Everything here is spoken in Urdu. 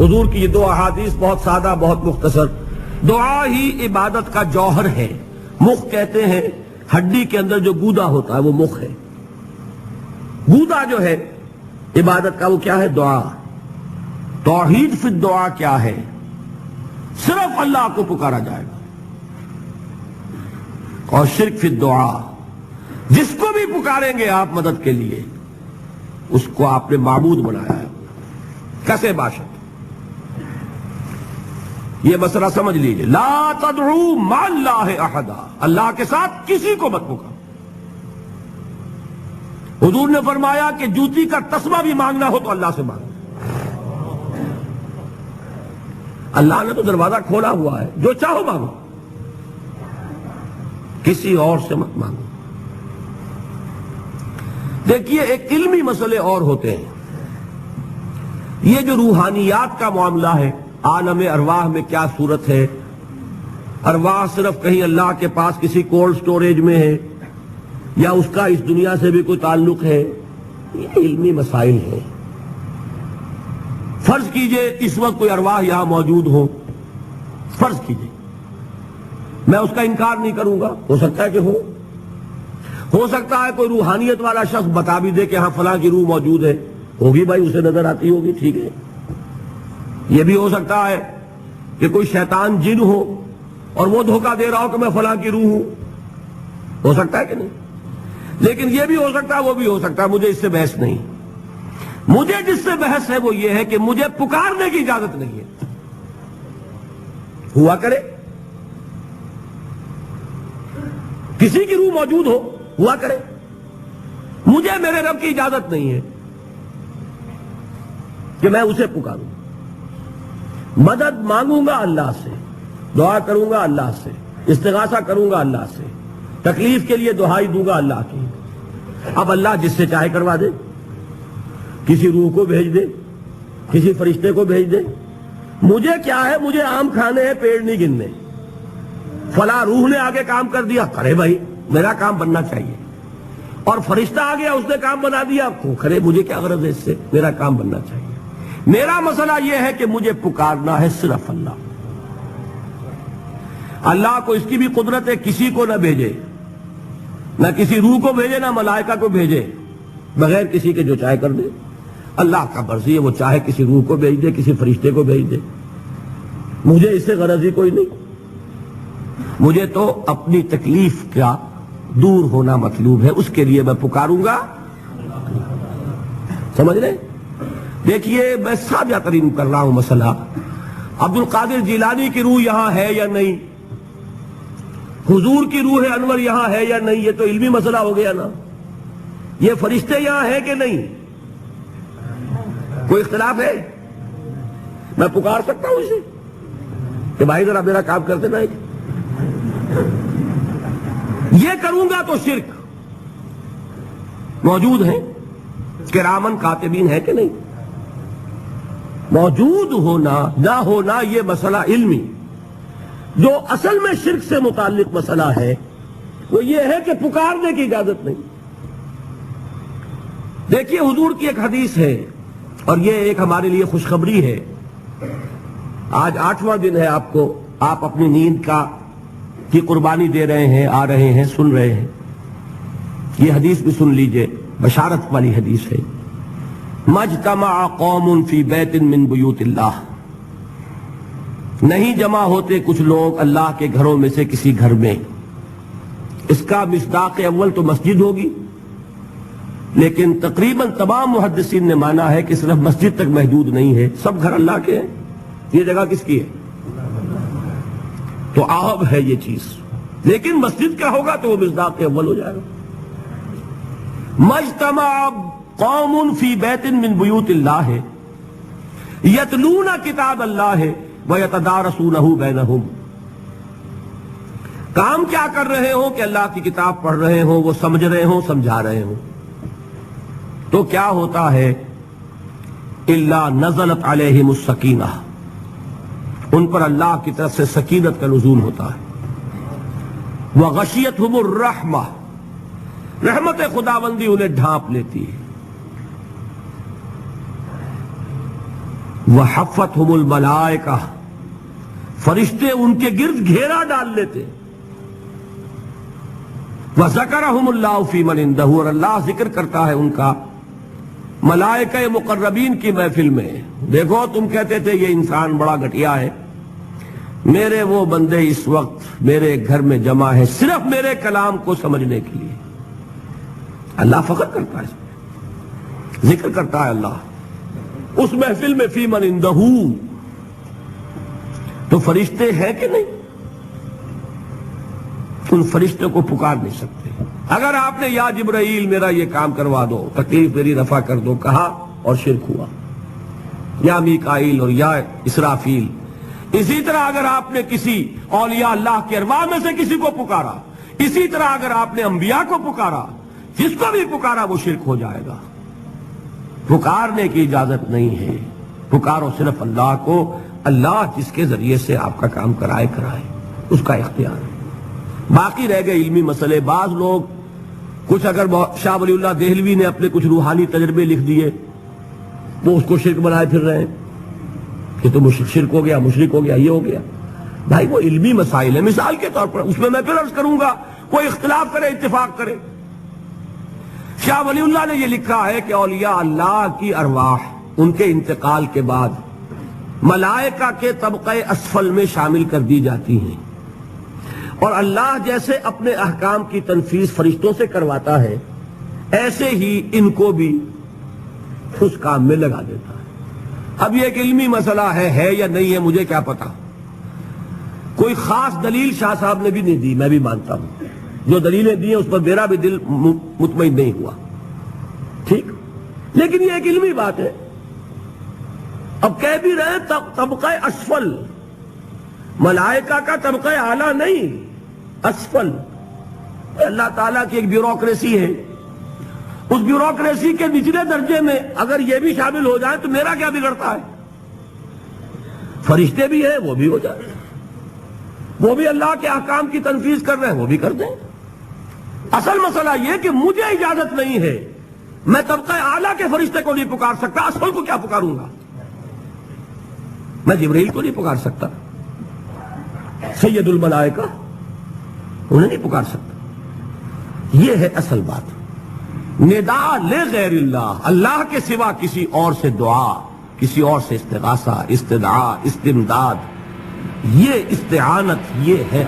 حضور کی یہ دو احادیث بہت سادہ، بہت مختصر. دعا ہی عبادت کا جوہر ہے. مخ کہتے ہیں ہڈی کے اندر جو گودا ہوتا ہے وہ مخ ہے. گودا جو ہے عبادت کا وہ کیا ہے؟ دعا. توحید فی الدعا کیا ہے؟ صرف اللہ کو پکارا جائے گا. اور شرک فی الدعا، جس کو بھی پکاریں گے آپ مدد کے لیے اس کو آپ نے معبود بنایا ہے. کسے باشد. یہ مسئلہ سمجھ لیجئے. لا تدعو مع اللہ احدا، اللہ کے ساتھ کسی کو مت پکارو. حضور نے فرمایا کہ جوتی کا تسمہ بھی مانگنا ہو تو اللہ سے مانگو. اللہ نے تو دروازہ کھولا ہوا ہے، جو چاہو مانگو، کسی اور سے مت مانگو. دیکھیے ایک علمی مسئلے اور ہوتے ہیں. یہ جو روحانیات کا معاملہ ہے، عالم ارواح میں کیا صورت ہے، ارواح صرف کہیں اللہ کے پاس کسی کولڈ سٹوریج میں ہے یا اس کا اس دنیا سے بھی کوئی تعلق ہے، یہ علمی مسائل ہیں. فرض کیجئے اس وقت کوئی ارواح یہاں موجود ہو، فرض کیجئے، میں اس کا انکار نہیں کروں گا. ہو سکتا ہے کہ ہو سکتا ہے کوئی روحانیت والا شخص بتا بھی دے کہ ہاں فلاں کی روح موجود ہے، ہوگی بھائی، اسے نظر آتی ہوگی، ٹھیک ہے. یہ بھی ہو سکتا ہے کہ کوئی شیطان جن ہو اور وہ دھوکہ دے رہا ہو کہ میں فلاں کی روح ہوں. ہو سکتا ہے کہ نہیں؟ لیکن یہ بھی ہو سکتا ہے، وہ بھی ہو سکتا ہے. مجھے اس سے بحث نہیں. مجھے جس سے بحث ہے وہ یہ ہے کہ مجھے پکارنے کی اجازت نہیں ہے. ہوا کرے، کسی کی روح موجود ہوا کرے، مجھے میرے رب کی اجازت نہیں ہے کہ میں اسے پکاروں. مدد مانگوں گا اللہ سے، دعا کروں گا اللہ سے، استغاثہ کروں گا اللہ سے، تکلیف کے لیے دہائی دوں گا اللہ کی. اب اللہ جس سے چاہے کروا دے، کسی روح کو بھیج دے، کسی فرشتے کو بھیج دے. مجھے کیا ہے؟ مجھے آم کھانے ہیں، پیڑ نہیں گننے. فلاں روح نے آگے کام کر دیا، کرے بھائی، میرا کام بننا چاہیے. اور فرشتہ آ گیا، اس نے کام بنا دیا، کرے، مجھے کیا غرض ہے اس سے، میرا کام بننا چاہیے. میرا مسئلہ یہ ہے کہ مجھے پکارنا ہے صرف اللہ. اللہ کو اس کی بھی قدرت ہے کسی کو نہ بھیجے، نہ کسی روح کو بھیجے، نہ ملائکہ کو بھیجے، بغیر کسی کے جو چاہے کر دے. اللہ کا مرضی ہے، وہ چاہے کسی روح کو بھیج دے، کسی فرشتے کو بھیج دے. مجھے اس سے غرض ہی کوئی نہیں. مجھے تو اپنی تکلیف کا دور ہونا مطلوب ہے، اس کے لیے میں پکاروں گا. سمجھ رہے؟ دیکھیے میں سادہ ترین کر رہا ہوں مسئلہ. عبد القادر جیلانی کی روح یہاں ہے یا نہیں، حضور کی روح انور یہاں ہے یا نہیں، یہ تو علمی مسئلہ ہو گیا نا. یہ فرشتے یہاں ہیں کہ نہیں، کوئی اختلاف ہے؟ میں پکار سکتا ہوں اسے کہ بھائی ذرا میرا کام کرتے نا. یہ کروں گا تو شرک. موجود ہیں کرامن کاتبین ہے کہ نہیں؟ موجود ہونا نہ ہونا یہ مسئلہ علمی. جو اصل میں شرک سے متعلق مسئلہ ہے وہ یہ ہے کہ پکارنے کی اجازت نہیں. دیکھیے حضور کی ایک حدیث ہے اور یہ ایک ہمارے لیے خوشخبری ہے. آج 8واں دن ہے، آپ اپنی نیند کی قربانی دے رہے ہیں، آ رہے ہیں، سن رہے ہیں. یہ حدیث بھی سن لیجئے، بشارت والی حدیث ہے. مجتمع قوم فی بیت من بیوت اللہ، نہیں جمع ہوتے کچھ لوگ اللہ کے گھروں میں سے کسی گھر میں. اس کا مصداق اول تو مسجد ہوگی، لیکن تقریباً تمام محدثین نے مانا ہے کہ صرف مسجد تک محدود نہیں ہے، سب گھر اللہ کے ہیں. یہ جگہ کس کی ہے؟ تو عام ہے یہ چیز، لیکن مسجد کا ہوگا تو وہ مصداق اول ہو جائے گا. مجتمع قوم فی بیت من بیوت اللہ یتلون کتاب اللہ ویتدارسونہ بینہم. کام کیا کر رہے ہوں کہ اللہ کی کتاب پڑھ رہے ہوں، وہ سمجھ رہے ہوں، سمجھا رہے ہوں. تو کیا ہوتا ہے؟ الا نزلت علیہم السکینہ، ان پر اللہ کی طرف سے سکینت کا نزول ہوتا ہے. وغشیتہم الرحمہ، رحمت خداوندی انہیں ڈھانپ لیتی ہے. وحفتہم الملائکہ، فرشتے ان کے گرد گھیرا ڈال لیتے. وذکرہم اللہ فی من عندہ، اور اللہ ذکر کرتا ہے ان کا ملائکہ مقربین کی محفل میں. دیکھو تم کہتے تھے یہ انسان بڑا گھٹیا ہے، میرے وہ بندے اس وقت میرے گھر میں جمع ہے صرف میرے کلام کو سمجھنے کے لیے. اللہ فخر کرتا ہے، اس میں ذکر کرتا ہے اللہ اس محفل میں فی من عندہ. تو فرشتے ہیں کہ نہیں؟ ان فرشتوں کو پکار نہیں سکتے. اگر آپ نے یا جبرائیل میرا یہ کام کروا دو، تکلیف میری رفع کر دو کہا اور شرک ہوا، یا میکائیل اور یا اسرافیل. اسی طرح اگر آپ نے کسی اولیاء اللہ کے ارواح میں سے کسی کو پکارا، اسی طرح اگر آپ نے انبیاء کو پکارا، جس کو بھی پکارا وہ شرک ہو جائے گا. پکارنے کی اجازت نہیں ہے، پکارو صرف اللہ کو. اللہ جس کے ذریعے سے آپ کا کام کرائے اس کا اختیار ہے. باقی رہ گئے علمی مسئلے. بعض لوگ کچھ اگر شاہ ولی اللہ دہلوی نے اپنے کچھ روحانی تجربے لکھ دیے وہ اس کو شرک بنائے پھر رہے ہیں کہ تو شرک ہو گیا، مشرک ہو گیا، یہ ہو گیا. بھائی وہ علمی مسائل ہیں. مثال کے طور پر اس میں پھر عرض کروں گا کوئی اختلاف کرے اتفاق کرے. شاہ ولی اللہ نے یہ لکھا ہے کہ اولیاء اللہ کی ارواح ان کے انتقال کے بعد ملائکہ کے طبقہ اسفل میں شامل کر دی جاتی ہیں، اور اللہ جیسے اپنے احکام کی تنفیذ فرشتوں سے کرواتا ہے ایسے ہی ان کو بھی اس کام میں لگا دیتا ہے. اب یہ ایک علمی مسئلہ ہے یا نہیں ہے مجھے کیا پتا. کوئی خاص دلیل شاہ صاحب نے بھی نہیں دی، میں بھی مانتا ہوں. جو دلیلیں دی ہیں اس پر میرا بھی دل مطمئن نہیں ہوا، ٹھیک، لیکن یہ ایک علمی بات ہے. اب کہہ بھی رہے طبقہ اسفل، ملائکہ کا طبقہ اعلیٰ نہیں، اسفل. اللہ تعالیٰ کی ایک بیوروکریسی ہے، اس بیوروکریسی کے نچلے درجے میں اگر یہ بھی شامل ہو جائے تو میرا کیا بگڑتا ہے؟ فرشتے بھی ہیں، وہ بھی ہو جائے، وہ بھی اللہ کے احکام کی تنفیذ کر رہے ہیں، وہ بھی کر دیں. اصل مسئلہ یہ کہ مجھے اجازت نہیں ہے، میں طبقہ اعلیٰ کے فرشتے کو نہیں پکار سکتا، اسفل کو کیا پکاروں گا؟ میں جبرائیل کو نہیں پکار سکتا، سید الملائکہ انہیں نہیں پکار سکتا. یہ ہے اصل بات. نداء لغیر اللہ، اللہ کے سوا کسی اور سے دعا، کسی اور سے استغاثہ، استدعاء، استمداد، یہ استعانت، یہ ہے